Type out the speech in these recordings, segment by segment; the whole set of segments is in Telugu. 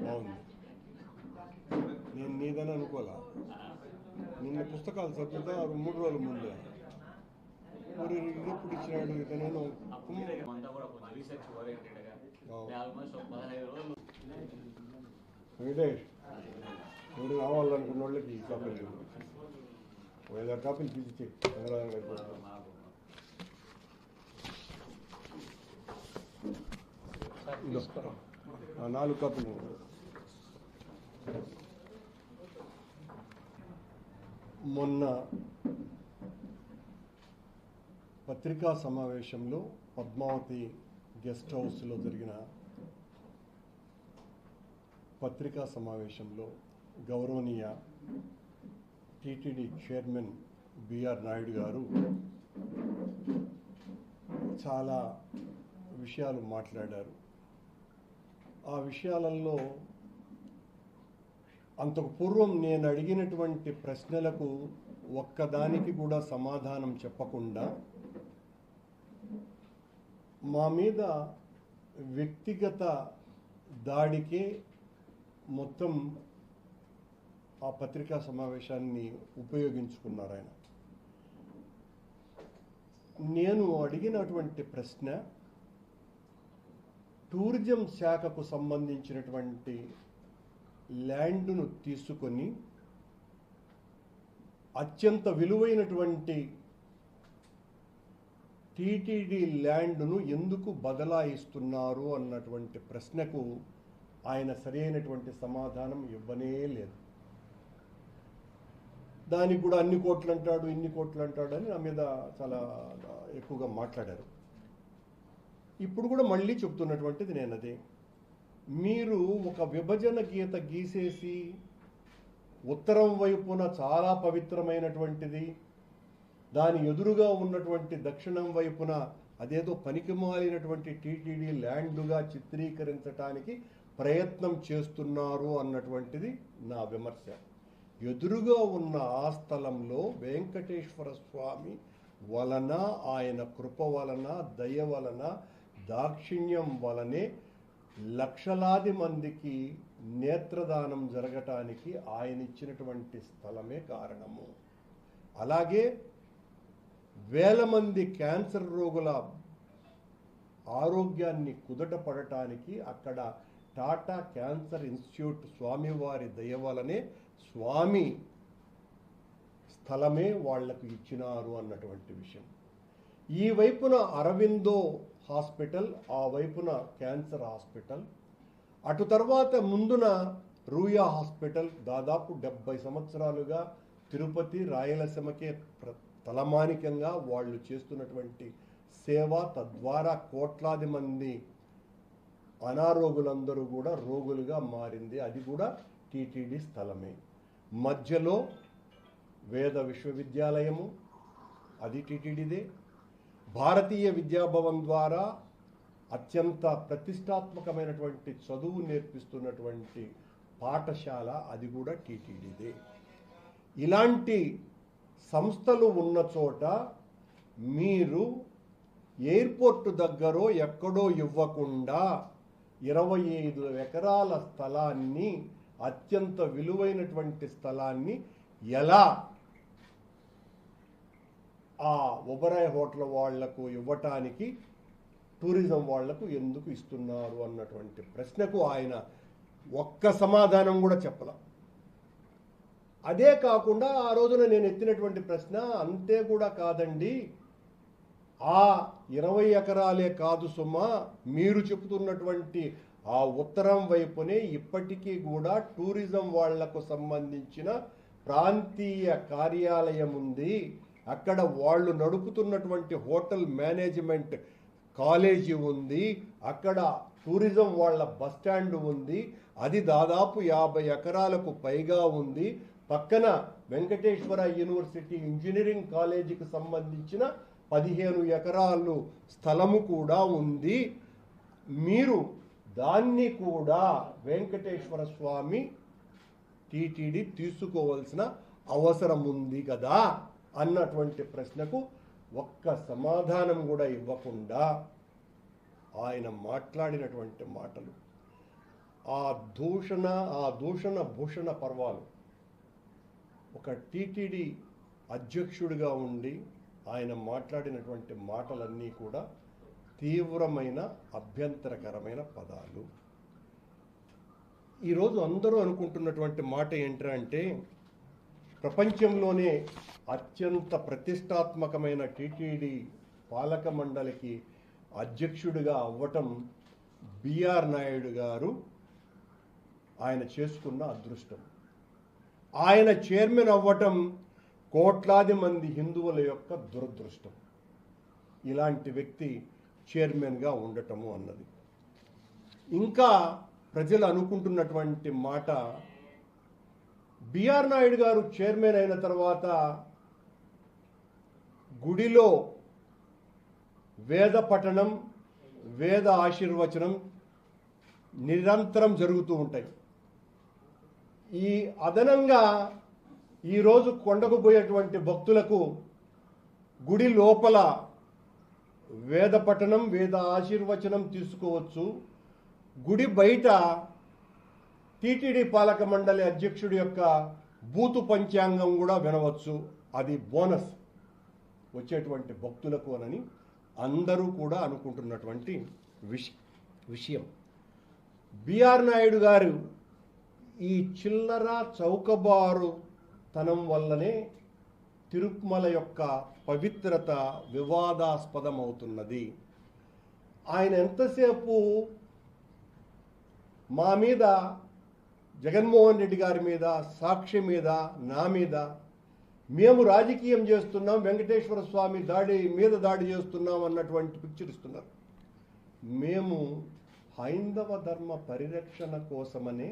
అవును, నేను నీదని అనుకోలే. నిన్న పుస్తకాలు చదువుతా 3 రోజుల ముందే మరి ఇది ఎప్పుడు ఇచ్చినాడు ఇతనేను వెంకటేష్ ఇప్పుడు కావాలనుకున్న వాళ్ళకి ఈ కాపీలు 5-6 కాపీలు తీసి చెక్ 4 కాపీలు. మొన్న పత్రికా సమావేశంలో పద్మావతి గెస్ట్ హౌస్లో జరిగిన పత్రికా సమావేశంలో గౌరవనీయ టీటీడీ చైర్మన్ బిఆర్ నాయుడు గారు చాలా విషయాలు మాట్లాడారు. ఆ విషయాలలో అంతకు పూర్వం నేను అడిగినటువంటి ప్రశ్నలకు ఒక్కదానికి కూడా సమాధానం చెప్పకుండా మా మీద వ్యక్తిగత దాడికే మొత్తం ఆ పత్రికా సమావేశాన్ని ఉపయోగించుకున్నారు ఆయన. నేను అడిగినటువంటి ప్రశ్న టూరిజం శాఖకు సంబంధించినటువంటి ల్యాండ్ను తీసుకొని అత్యంత విలువైనటువంటి టీటీడీ ల్యాండ్ను ఎందుకు బదలాయిస్తున్నారు అన్నటువంటి ప్రశ్నకు ఆయన సరైనటువంటి సమాధానం ఇవ్వనే లేదు. దానికి కూడా అన్ని కోట్లు అంటాడు, ఇన్ని కోట్లు అంటాడు అని నా మీద చాలా ఎక్కువగా మాట్లాడారు. ఇప్పుడు కూడా మళ్ళీ చెప్తున్నటువంటిది నేను అదే, మీరు ఒక విభజన గీత గీసేసి ఉత్తరం వైపున చాలా పవిత్రమైనటువంటిది, దాని ఎదురుగా ఉన్నటువంటి దక్షిణం వైపున అదేదో పనికిమాలినటువంటి టీటీడీ ల్యాండ్గా చిత్రీకరించడానికి ప్రయత్నం చేస్తున్నారు అన్నటువంటిది నా విమర్శ. ఎదురుగా ఉన్న ఆ స్థలంలో వెంకటేశ్వర స్వామి వలన, ఆయన కృప వలన, దయ వలన, దాక్షిణ్యం వలనే లక్షలాది మందికి నేత్రదానం జరగటానికి ఆయన ఇచ్చినటువంటి స్థలమే కారణము. అలాగే వేల మంది క్యాన్సర్ రోగుల ఆరోగ్యాన్ని కుదుట పడటానికి అక్కడ టాటా క్యాన్సర్ ఇన్స్టిట్యూట్ స్వామివారి దయ వలనే స్వామి స్థలమే వాళ్లకు ఇచ్చినారు అన్నటువంటి విషయం. ఈ వైపున అరవిందో హాస్పిటల్, ఆ వైపున క్యాన్సర్ హాస్పిటల్, అటు తర్వాత ముందున రూయా హాస్పిటల్. దాదాపు 70 సంవత్సరాలుగా తిరుపతి, రాయలసీమకే తలమానికంగా వాళ్ళు చేస్తున్నటువంటి సేవ, తద్వారా కోట్లాది మంది అనారోగులందరూ కూడా రోగులుగా మారింది. అది కూడా టీటీడీ స్థలమే. మధ్యలో వేద విశ్వవిద్యాలయము, అది టీటీడీదే. భారతీయ విద్యాభవన్ ద్వారా అత్యంత ప్రతిష్టాత్మకమైనటువంటి చదువు నేర్పిస్తున్నటువంటి పాఠశాల, అది కూడా టీటీడీదే. ఇలాంటి సంస్థలు ఉన్న చోట మీరు ఎయిర్పోర్టు దగ్గరో ఎక్కడో ఇవ్వకుండా 25 ఎకరాల స్థలాన్ని, అత్యంత విలువైనటువంటి స్థలాన్ని ఎలా ఆ ఒబరాయ్ హోటల్ వాళ్లకు ఇవ్వటానికి టూరిజం వాళ్లకు ఎందుకు ఇస్తున్నారు అన్నటువంటి ప్రశ్నకు ఆయన ఒక్క సమాధానం కూడా చెప్పలా. అదే కాకుండా ఆ రోజున నేను ఎత్తినటువంటి ప్రశ్న, అంతే కూడా కాదండి, ఆ 20 ఎకరాలే కాదు సుమా, మీరు చెబుతున్నటువంటి ఆ ఉత్తరం వైపునే ఇప్పటికీ కూడా టూరిజం వాళ్లకు సంబంధించిన ప్రాంతీయ కార్యాలయం ఉంది. అక్కడ వాళ్ళు నడుపుతున్నటువంటి హోటల్ మేనేజ్మెంట్ కాలేజీ ఉంది, అక్కడ టూరిజం వాళ్ళ బస్టాండ్ ఉంది, అది దాదాపు 50 ఎకరాలకు పైగా ఉంది. పక్కన వెంకటేశ్వర యూనివర్సిటీ ఇంజనీరింగ్ కాలేజీకి సంబంధించిన 15 ఎకరాలు స్థలము కూడా ఉంది. మీరు దాన్ని కూడా వెంకటేశ్వర స్వామి టీటీడీ తీసుకోవాల్సిన అవసరం ఉంది కదా అన్నటువంటి ప్రశ్నకు ఒక్క సమాధానం కూడా ఇవ్వకుండా ఆయన మాట్లాడినటువంటి మాటలు, ఆ దూషణ భూషణ పర్వాలు ఒక టీటీడీ అధ్యక్షుడిగా ఉండి ఆయన మాట్లాడినటువంటి మాటలన్నీ కూడా తీవ్రమైన అభ్యంతరకరమైన పదాలు. ఈరోజు అందరూ అనుకుంటున్నటువంటి మాట ఏంటంటే ప్రపంచంలోనే అత్యంత ప్రతిష్టాత్మకమైన టీటీడీ పాలక మండలికి అధ్యక్షుడిగా అవ్వటం బిఆర్ నాయుడు గారు ఆయన చేసుకున్న అదృష్టం. ఆయన చైర్మన్ అవ్వటం కోట్లాది మంది హిందువుల యొక్క దురదృష్టం. ఇలాంటి వ్యక్తి చైర్మన్గా ఉండటము అన్నది. ఇంకా ప్రజలు అనుకుంటున్నటువంటి మాట, బిఆర్ నాయుడు గారు చైర్మన్ అయిన తర్వాత గుడిలో వేద పఠనం, వేద ఆశీర్వచనం నిరంతరం జరుగుతూ ఉంటాయి. ఈ అదనంగా ఈరోజు కొండకు పోయేటువంటి భక్తులకు గుడి లోపల వేద పఠనం, వేద ఆశీర్వచనం తీసుకోవచ్చు. గుడి బయట టీటీడీ పాలక మండలి అధ్యక్షుడి యొక్క బూతు పంచాంగం కూడా వినవచ్చు. అది బోనస్ వచ్చేటువంటి భక్తులకు అని అందరూ కూడా అనుకుంటున్నటువంటి విషయం. బిఆర్ నాయుడు గారు ఈ చిల్లర చౌకబారు తనం వల్లనే తిరుమల యొక్క పవిత్రత వివాదాస్పదమవుతున్నది. ఆయన ఎంతసేపు మా మీద, జగన్మోహన్ రెడ్డి గారి మీద, సాక్షి మీద, నా మీద మేము రాజకీయం చేస్తున్నాం, వెంకటేశ్వర స్వామి దాడి చేస్తున్నాం అన్నటువంటి పిక్చర్ ఇస్తున్నారు. మేము హైందవ ధర్మ పరిరక్షణ కోసమనే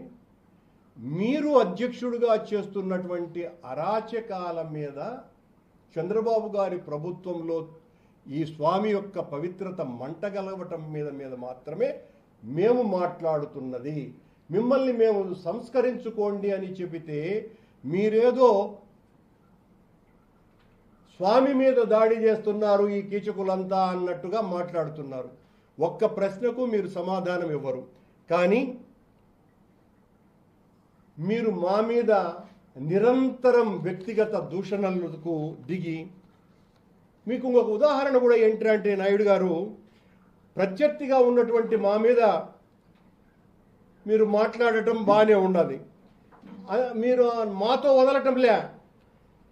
మీరు అధ్యక్షుడిగా చేస్తున్నటువంటి అరాచకాల మీద చంద్రబాబు గారి ప్రభుత్వంలో ఈ స్వామి యొక్క పవిత్రత మంటగలవటం మీద మాత్రమే మేము మాట్లాడుతున్నది. మిమ్మల్ని మేము సంస్కరించుకోండి అని చెబితే మీరేదో స్వామి మీద దాడి చేస్తున్నారు ఈ కీచకులంతా అన్నట్టుగా మాట్లాడుతున్నారు. ఒక్క ప్రశ్నకు మీరు సమాధానం ఇవ్వరు. కానీ మీరు మా మీద నిరంతరం వ్యక్తిగత దూషణలకు దిగి, మీకు ఇంకొక ఉదాహరణ కూడా ఏంటంటే నాయుడు గారు, ప్రత్యర్థిగా ఉన్నటువంటి మా మీద మీరు మాట్లాడటం బాగానే ఉన్నది, మీరు మాతో వదలటంలే.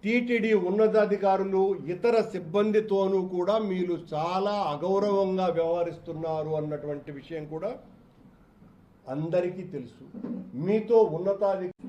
టీటీడీ ఉన్నతాధికారులు ఇతర సిబ్బందితోనూ కూడా మీరు చాలా అగౌరవంగా వ్యవహరిస్తున్నారు అన్నటువంటి విషయం కూడా అందరికీ తెలుసు. మీతో ఉన్నతాధికారులు